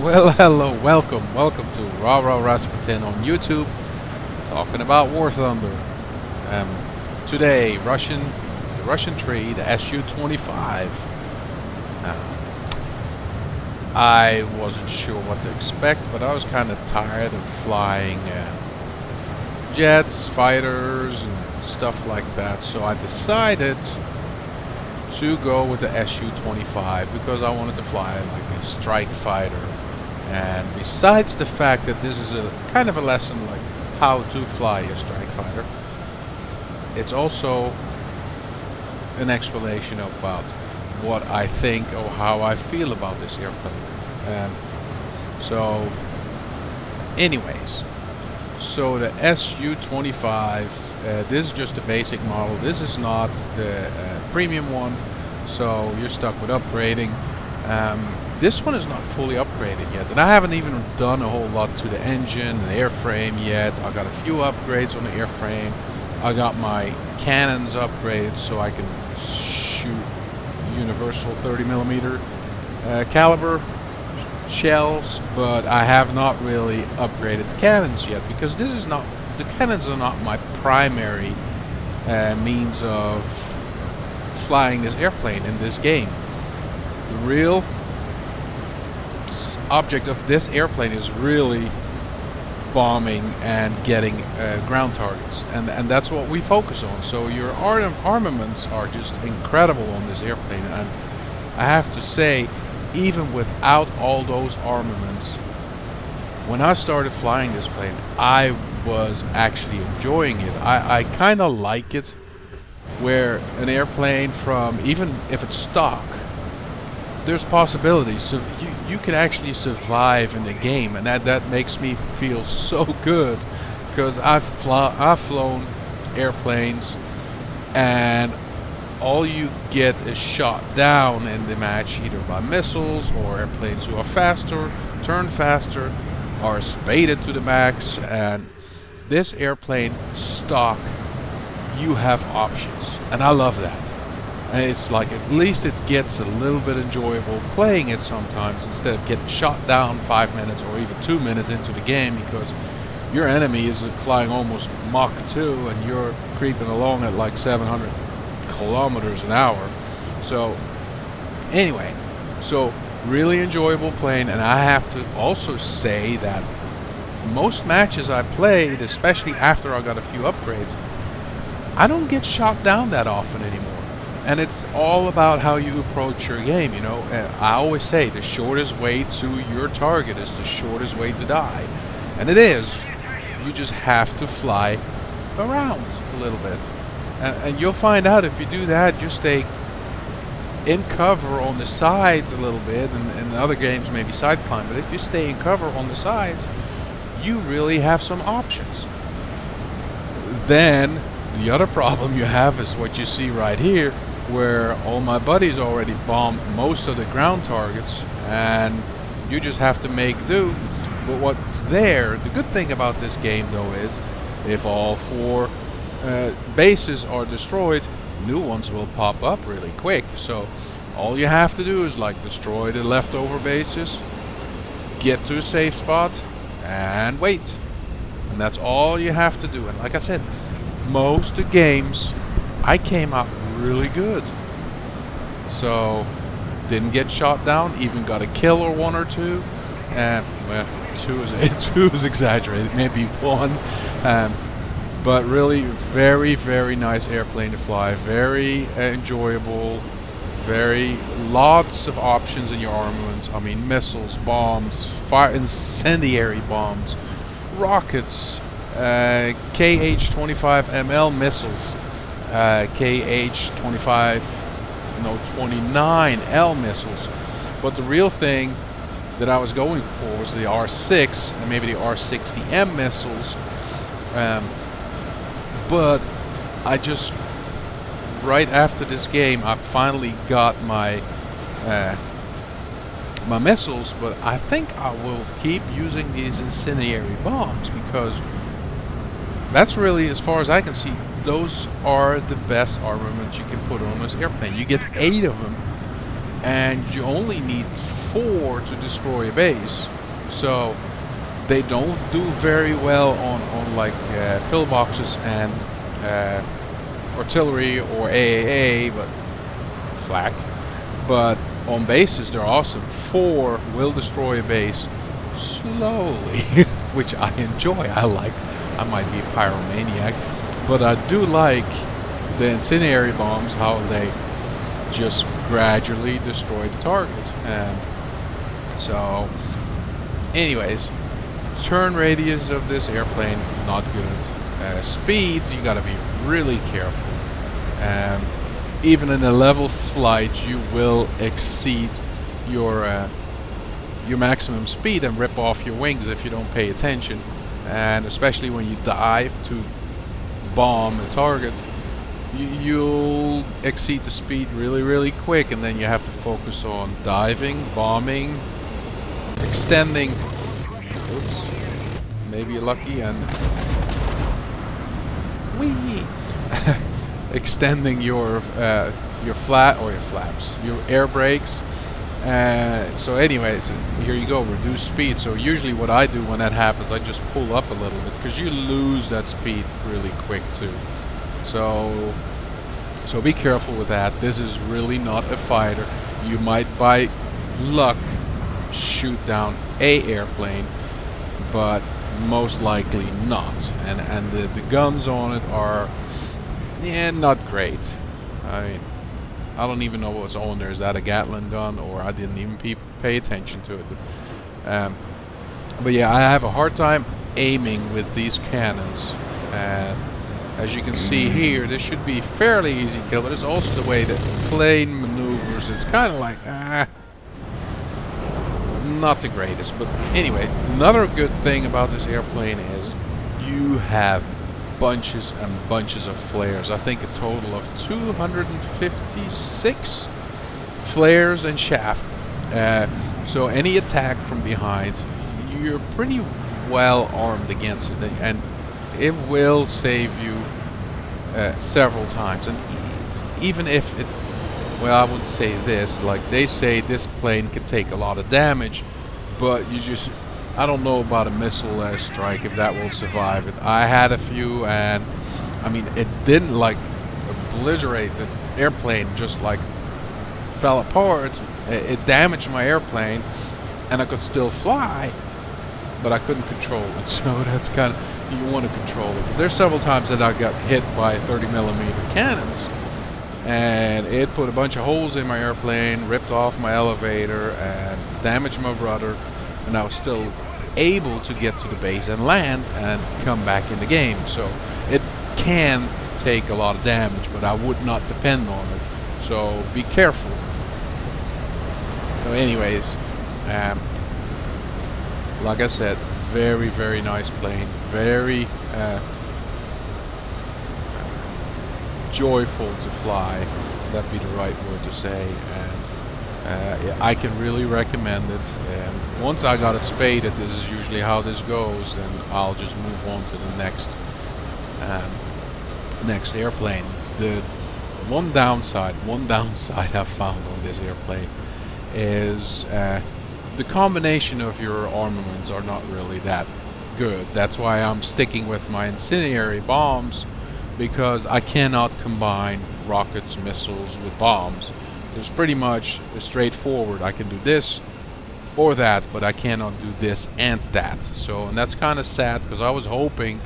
Well, hello, welcome to Raw Rasputin on YouTube, talking about War Thunder. Um, Today, the Russian tree, the Su-25. I wasn't sure what to expect, but I was kind of tired of flying jets, fighters, and stuff like that. So I decided to go with the Su-25 because I wanted to fly like a strike fighter. And besides the fact that this is a kind of a lesson like how to fly a strike fighter, it's also an explanation about what I think or how I feel about this airplane. So anyways, so the Su-25, this is just a basic model. This is not the premium one, so you're stuck with upgrading. This one is not fully upgraded yet, and I haven't even done a whole lot to the engine and the airframe yet. I got a few upgrades on the airframe. I got my cannons upgraded so I can shoot universal 30mm caliber shells, but I have not really upgraded the cannons yet because the cannons are not my primary means of flying this airplane in this game. The real object of this airplane is really bombing and getting ground targets, and that's what we focus on. So your armaments are just incredible on this airplane, and I have to say, even without all those armaments, when I started flying this plane, I was actually enjoying it. I kind of like it where an airplane, from even if it's stock, there's possibilities. So you can actually survive in the game, and that makes me feel so good because I've flown airplanes, and all you get is shot down in the match either by missiles or airplanes who are faster, turn faster, are spaded to the max. And this airplane stock, you have options, and I love that. And it's like, at least it gets a little bit enjoyable playing it sometimes instead of getting shot down 5 minutes or even 2 minutes into the game because your enemy is flying almost Mach 2 and you're creeping along at like 700 kilometers an hour. So anyway, so really enjoyable plane. And I have to also say that most matches I played, especially after I got a few upgrades, I don't get shot down that often anymore. And it's all about how you approach your game, you know. I always say the shortest way to your target is the shortest way to die. And it is. You just have to fly around a little bit. And you'll find out if you do that, you stay in cover on the sides a little bit. And in other games maybe side climb. But if you stay in cover on the sides, you really have some options. Then the other problem you have is what you see right here, where all my buddies already bombed most of the ground targets and you just have to make do. But what's there, the good thing about this game though is, if all 4 bases are destroyed, new ones will pop up really quick. So all you have to do is like destroy the leftover bases, get to a safe spot and wait. And that's all you have to do. And like I said, most of the games I came out really good, so didn't get shot down, even got a kill or 1 or 2, and well, 2 is exaggerated, maybe 1, but really very nice airplane to fly, very enjoyable, very lots of options in your armaments. I mean, missiles, bombs, fire, incendiary bombs, rockets, KH-25ML missiles, KH-29L missiles. But the real thing that I was going for was the R6 and maybe the R60M missiles. But I just, right after this game, I finally got my my missiles, but I think I will keep using these incendiary bombs because that's really, as far as I can see, those are the best armaments you can put on this airplane. You get 8 of them, and you only need 4 to destroy a base. So they don't do very well on like pillboxes and artillery or AAA, but flak. But on bases they're awesome. 4 will destroy a base slowly, which I enjoy. I might be a pyromaniac, but I do like the incendiary bombs, how they just gradually destroy the target. So anyways, turn radius of this airplane, not good. Speeds, you gotta be really careful. Even in a level flight, you will exceed your maximum speed and rip off your wings if you don't pay attention. And especially when you dive to bomb a target, you'll exceed the speed really quick, and then you have to focus on diving, bombing, extending. Oops, maybe you're lucky, and whee! Extending your flat or your flaps, your air brakes. So anyways, here you go, reduce speed. So usually what I do when that happens, I just pull up a little bit, because you lose that speed really quick too. So be careful with that. This is really not a fighter. You might by luck shoot down a airplane, but most likely not. And the guns on it are not great. I mean, I don't even know what's on there. Is that a Gatling gun, or I didn't even pay attention to it. But yeah, I have a hard time aiming with these cannons. As you can see here, this should be fairly easy kill, but it's also the way that plane maneuvers. It's kind of like, not the greatest. But anyway, another good thing about this airplane is you have bunches and bunches of flares. I think a total of 256 flares and shaft. So any attack from behind, you're pretty well armed against it, and it will save you several times. And even if it, well, I would say this, like they say this plane can take a lot of damage, but you just, I don't know about a missile strike, if that will survive it. I had a few, and I mean, it didn't like obliterate the airplane, just like fell apart. It damaged my airplane, and I could still fly, but I couldn't control it. So that's kind of, you want to control it. But there's several times that I got hit by 30mm cannons, and it put a bunch of holes in my airplane, ripped off my elevator, and damaged my rudder, and I was still able to get to the base and land and come back in the game. So it can take a lot of damage, but I would not depend on it. So be careful. So anyways, like I said, very nice plane, very joyful to fly. That'd be the right word to say. And yeah, I can really recommend it. Once I got it spaded, this is usually how this goes, then I'll just move on to the next airplane. The one downside I found on this airplane is the combination of your armaments are not really that good. That's why I'm sticking with my incendiary bombs, because I cannot combine rockets, missiles with bombs. It's pretty much straightforward. I can do this or that, but I cannot do this and that. So, and that's kind of sad, because I was hoping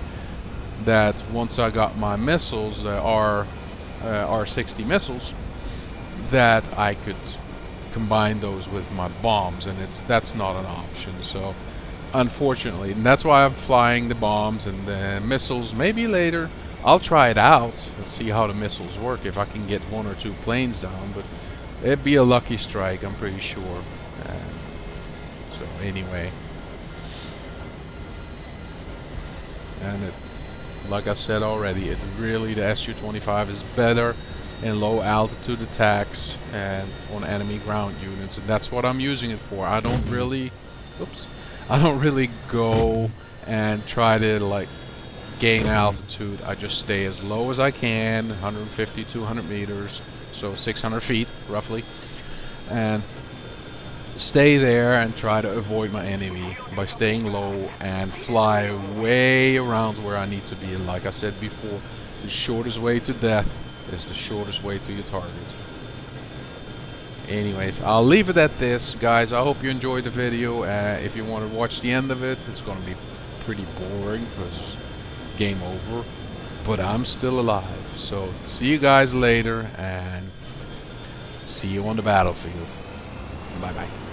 that once I got my missiles, the R60 missiles, that I could combine those with my bombs, and that's not an option. So unfortunately, and that's why I'm flying the bombs and the missiles. Maybe later I'll try it out and see how the missiles work, if I can get 1 or 2 planes down, but it'd be a lucky strike, I'm pretty sure. So anyway, and it, like I said already, it really, the Su-25 is better in low altitude attacks and on enemy ground units, and that's what I'm using it for. I don't really go and try to like gain altitude. I just stay as low as I can, 150, 200 meters, so 600 feet roughly, and stay there and try to avoid my enemy by staying low and fly way around where I need to be. And like I said before, the shortest way to death is the shortest way to your target. Anyways, I'll leave it at this, guys. I hope you enjoyed the video. If you want to watch the end of it, it's going to be pretty boring because game over. But I'm still alive. So see you guys later and see you on the battlefield. Bye bye.